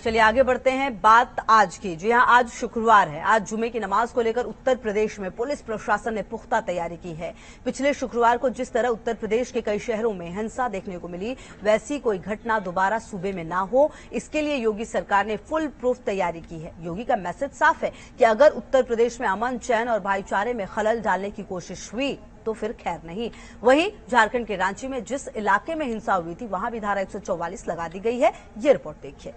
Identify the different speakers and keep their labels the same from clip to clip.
Speaker 1: चलिए आगे बढ़ते हैं। बात आज की। जी हां, आज शुक्रवार है। आज जुमे की नमाज को लेकर उत्तर प्रदेश में पुलिस प्रशासन ने पुख्ता तैयारी की है। पिछले शुक्रवार को जिस तरह उत्तर प्रदेश के कई शहरों में हिंसा देखने को मिली, वैसी कोई घटना दोबारा सूबे में ना हो, इसके लिए योगी सरकार ने फुल प्रूफ तैयारी की है। योगी का मैसेज साफ है कि अगर उत्तर प्रदेश में अमन, चैन और भाईचारे में खलल डालने की कोशिश हुई तो फिर खैर नहीं। वहीं झारखंड के रांची में जिस इलाके में हिंसा हुई थी, वहां भी धारा 144 लगा दी गई है। ये रिपोर्ट देखिए।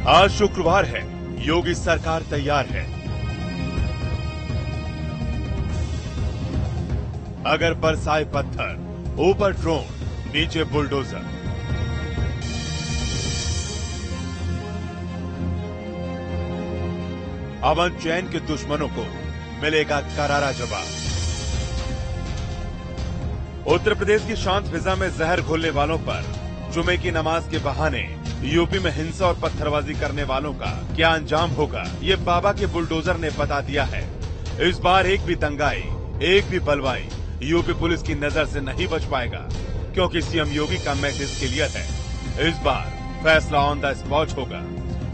Speaker 2: आज शुक्रवार है, योगी सरकार तैयार है। अगर बरसाए पत्थर, ऊपर ड्रोन, नीचे बुलडोजर। अमन चैन के दुश्मनों को मिलेगा करारा जवाब। उत्तर प्रदेश की शांत फिजा में जहर घोलने वालों पर जुमे की नमाज के बहाने यूपी में हिंसा और पत्थरबाजी करने वालों का क्या अंजाम होगा, ये बाबा के बुलडोजर ने बता दिया है। इस बार एक भी दंगाई, एक भी बलवाई यूपी पुलिस की नजर से नहीं बच पाएगा, क्योंकि सीएम योगी का मैसेज क्लियर है। इस बार फैसला ऑन द स्पॉट होगा।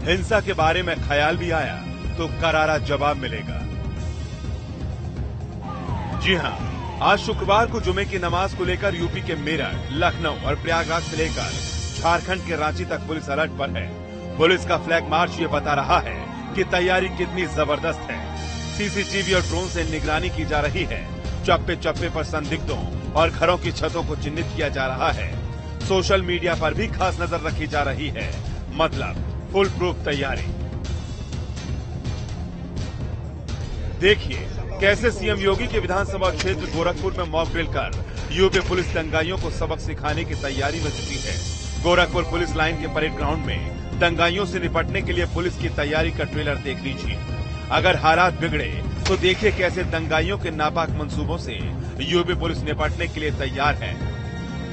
Speaker 2: हिंसा के बारे में ख्याल भी आया तो करारा जवाब मिलेगा। जी हां, आज शुक्रवार को जुमे की नमाज को लेकर यूपी के मेरठ, लखनऊ और प्रयागराज से लेकर झारखंड के रांची तक पुलिस अलर्ट पर है। पुलिस का फ्लैग मार्च ये बता रहा है कि तैयारी कितनी जबरदस्त है। सीसीटीवी और ड्रोन से निगरानी की जा रही है। चप्पे चप्पे पर संदिग्धों और घरों की छतों को चिन्हित किया जा रहा है। सोशल मीडिया पर भी खास नजर रखी जा रही है। मतलब फुल प्रूफ तैयारी। देखिए कैसे सीएम योगी के विधानसभा क्षेत्र गोरखपुर में मॉक ड्रिल कर यूपी पुलिस दंगाइयों को सबक सिखाने की तैयारी में जुटी है। गोरखपुर पुलिस लाइन के परेड ग्राउंड में दंगाइयों से निपटने के लिए पुलिस की तैयारी का ट्रेलर देख लीजिए। अगर हालात बिगड़े तो देखिए कैसे दंगाइयों के नापाक मंसूबों से यूपी पुलिस निपटने के लिए तैयार है।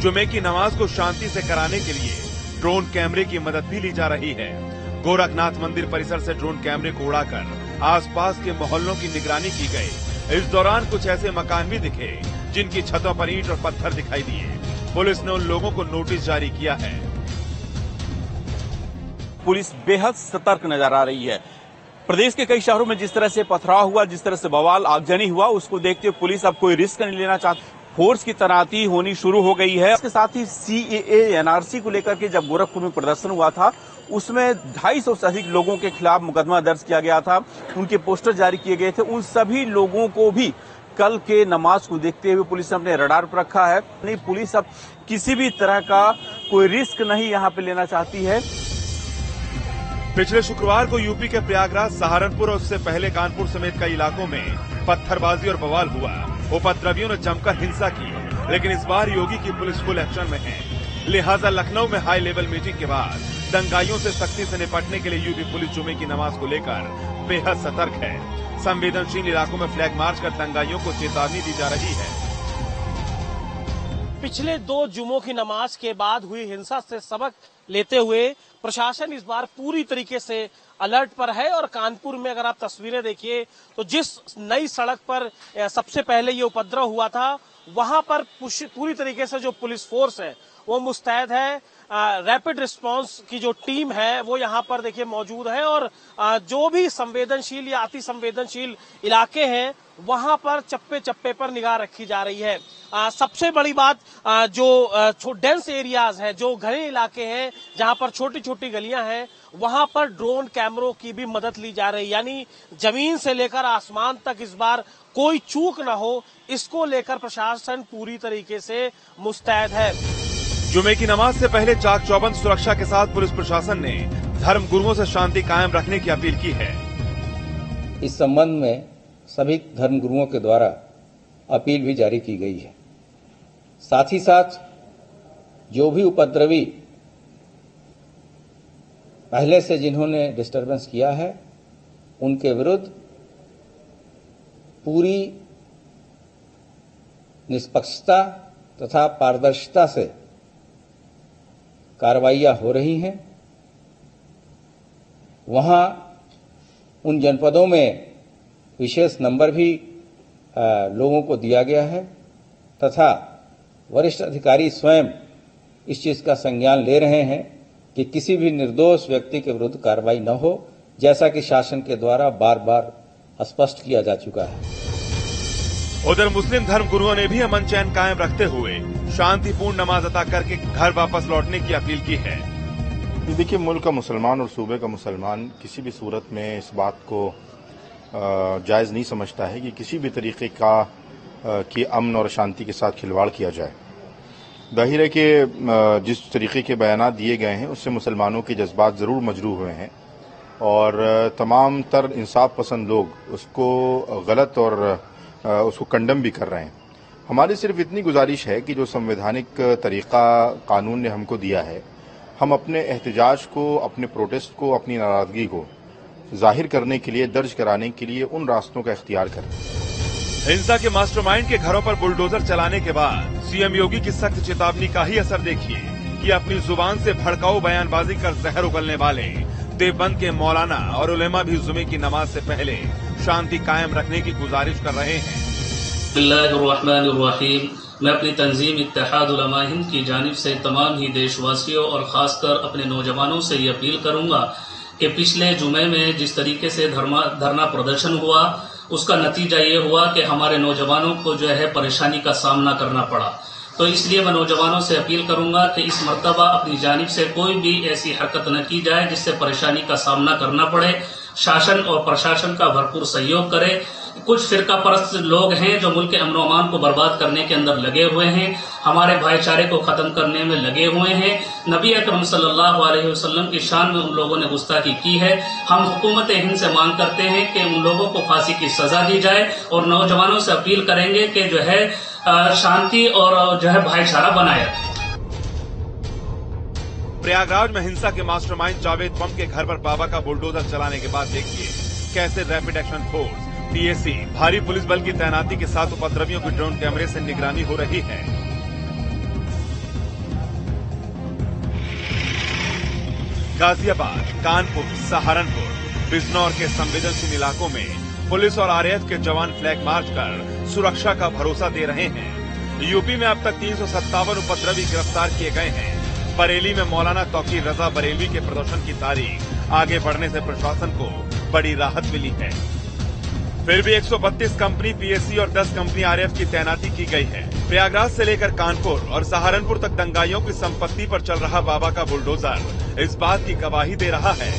Speaker 2: जुमे की नमाज को शांति से कराने के लिए ड्रोन कैमरे की मदद भी ली जा रही है। गोरखनाथ मंदिर परिसर से ड्रोन कैमरे को उड़ाकर आसपास के मोहल्लों की निगरानी की गई। इस दौरान कुछ ऐसे मकान भी दिखे जिनकी छतों पर ईंट और पत्थर दिखाई दिए। पुलिस ने उन लोगों को नोटिस जारी किया है।
Speaker 3: पुलिस बेहद सतर्क नजर आ रही है। प्रदेश के कई शहरों में जिस तरह से पथराव हुआ, जिस तरह से बवाल आगजनी हुआ, उसको देखते हुए पुलिस अब कोई रिस्क नहीं लेना चाहती। फोर्स की तैनाती होनी शुरू हो गई है। इसके साथ ही सीएए एनआरसी को लेकर के जब गोरखपुर में प्रदर्शन हुआ था, उसमें 250 से अधिक लोगों के खिलाफ मुकदमा दर्ज किया गया था। उनके पोस्टर जारी किए गए थे। उन सभी लोगों को भी कल के नमाज को देखते हुए पुलिस ने अपने रडार पर रखा है। नहीं, पुलिस अब किसी भी तरह का कोई रिस्क नहीं यहाँ पे लेना चाहती है।
Speaker 2: पिछले शुक्रवार को यूपी के प्रयागराज, सहारनपुर और उससे पहले कानपुर समेत कई इलाकों में पत्थरबाजी और बवाल हुआ। उपद्रवियों ने जमकर हिंसा की, लेकिन इस बार योगी की पुलिस फुल एक्शन में है। लिहाजा लखनऊ में हाई लेवल मीटिंग के बाद दंगाइयों से सख्ती से निपटने के लिए यूपी पुलिस जुमे की नमाज को लेकर बेहद सतर्क है। संवेदनशील इलाकों में फ्लैग मार्च कर दंगाइयों को चेतावनी दी जा रही है।
Speaker 4: पिछले 2 जुमों की नमाज के बाद हुई हिंसा से सबक लेते हुए प्रशासन इस बार पूरी तरीके से अलर्ट पर है। और कानपुर में अगर आप तस्वीरें देखिए तो जिस नई सड़क पर सबसे पहले ये उपद्रव हुआ था, वहां पर पूरी तरीके से जो पुलिस फोर्स है वो मुस्तैद है। रैपिड रिस्पांस की जो टीम है वो यहाँ पर देखिए मौजूद है। और जो भी संवेदनशील या अति संवेदनशील इलाके हैं वहां पर चप्पे चप्पे पर निगाह रखी जा रही है। सबसे बड़ी बात, जो डेंस एरियाज है, जो घने इलाके हैं जहां पर छोटी छोटी गलियां हैं, वहां पर ड्रोन कैमरों की भी मदद ली जा रही है। यानी जमीन से लेकर आसमान तक इस बार कोई चूक न हो, इसको लेकर प्रशासन पूरी तरीके से मुस्तैद है।
Speaker 2: जुमे की नमाज से पहले चाक चौबंद सुरक्षा के साथ पुलिस प्रशासन ने धर्म गुरुओं से शांति कायम रखने की अपील की है।
Speaker 5: इस संबंध में सभी धर्म गुरुओं के द्वारा अपील भी जारी की गई है। साथ ही साथ जो भी उपद्रवी पहले से जिन्होंने डिस्टर्बेंस किया है, उनके विरुद्ध पूरी निष्पक्षता तथा पारदर्शिता से कार्रवाइयां हो रही हैं। वहां उन जनपदों में विशेष नंबर भी लोगों को दिया गया है तथा वरिष्ठ अधिकारी स्वयं इस चीज का संज्ञान ले रहे हैं कि किसी भी निर्दोष व्यक्ति के विरुद्ध कार्रवाई न हो, जैसा कि शासन के द्वारा बार बार स्पष्ट किया जा चुका है।
Speaker 2: उधर मुस्लिम धर्म गुरुओं ने भी अमन चैन कायम रखते हुए शांतिपूर्ण नमाज अता करके घर वापस लौटने की अपील की है।
Speaker 6: देखिए, मुल्क का मुसलमान और सूबे का मुसलमान किसी भी सूरत में इस बात को जायज़ नहीं समझता है कि किसी भी तरीके का कि अमन और शांति के साथ खिलवाड़ किया जाए। जाहिर है कि जिस तरीके के बयानात दिए गए हैं उससे मुसलमानों के जज्बात ज़रूर मजरूह हुए हैं और तमाम तर इंसाफ पसंद लोग उसको गलत और उसको कंडम भी कर रहे हैं। हमारी सिर्फ इतनी गुजारिश है कि जो संवैधानिक तरीका कानून ने हमको दिया है, हम अपने एहतजाज को, अपने प्रोटेस्ट को, अपनी नाराजगी को जाहिर करने के लिए, दर्ज कराने के लिए उन रास्तों का इख्तियार करें।
Speaker 2: हिंसा के मास्टरमाइंड के घरों पर बुलडोजर चलाने के बाद सीएम योगी की सख्त चेतावनी का ही असर देखिए कि अपनी जुबान से भड़काऊ बयानबाजी कर जहर उगलने वाले देवबंद के मौलाना और उलेमा भी जुमे की नमाज से पहले शांति कायम रखने की गुजारिश कर रहे हैं।
Speaker 7: बिस्मिल्लाहिर्रहमानिर्रहीम। मैं अपनी तंजीम इत्तेहाद उलमा हिंद की जानिब से तमाम ही देशवासियों और खासकर अपने नौजवानों से ये अपील करूंगा कि पिछले जुमे में जिस तरीके से धरना प्रदर्शन हुआ, उसका नतीजा ये हुआ कि हमारे नौजवानों को जो है परेशानी का सामना करना पड़ा। तो इसलिए मैं नौजवानों से अपील करूंगा कि इस मर्तबा अपनी जानिब से कोई भी ऐसी हरकत न की जाए जिससे परेशानी का सामना करना पड़े। शासन और प्रशासन का भरपूर सहयोग करे। कुछ फिरका परस्त लोग हैं जो मुल्क के अमन अमान को बर्बाद करने के अंदर लगे हुए हैं, हमारे भाईचारे को खत्म करने में लगे हुए हैं। नबी अकरम सल्लल्लाहु अलैहि वसल्लम की शान में उन लोगों ने गुस्ताखी की है। हम हुकूमत हिंद से मांग करते हैं कि उन लोगों को फांसी की सजा दी जाए और नौजवानों से अपील करेंगे कि जो है शांति और जो है भाईचारा बनाए रखें।
Speaker 2: प्रयागराज में हिंसा के मास्टरमाइंड जावेद बम के घर पर बाबा का बुलडोजर चलाने के बाद देखिए कैसे रैपिड एक्शन फोर्स पीएसी भारी पुलिस बल की तैनाती के साथ उपद्रवियों की ड्रोन कैमरे से निगरानी हो रही है। गाजियाबाद, कानपुर, सहारनपुर, बिजनौर के संवेदनशील इलाकों में पुलिस और आरएएफ के जवान फ्लैग मार्च कर सुरक्षा का भरोसा दे रहे हैं। यूपी में अब तक 357 उपद्रवी गिरफ्तार किए गए हैं। बरेली में मौलाना तौकीर रजा बरेलवी के प्रदर्शन की तारीख आगे बढ़ने से प्रशासन को बड़ी राहत मिली है। फिर भी 132 कंपनी पीएसी और 10 कंपनी आरएएफ की तैनाती की गई है। प्रयागराज से लेकर कानपुर और सहारनपुर तक दंगाइयों की संपत्ति पर चल रहा बाबा का बुलडोजर इस बात की गवाही दे रहा है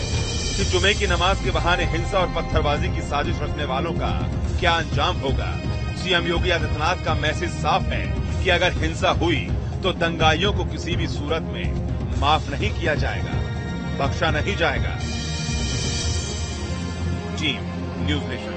Speaker 2: कि जुमे की नमाज के बहाने हिंसा और पत्थरबाजी की साजिश रचने वालों का क्या अंजाम होगा। सीएम योगी आदित्यनाथ का मैसेज साफ है कि अगर हिंसा हुई तो दंगाइयों को किसी भी सूरत में माफ नहीं किया जाएगा, बख्शा नहीं जाएगा। जी न्यूज़ नेशन।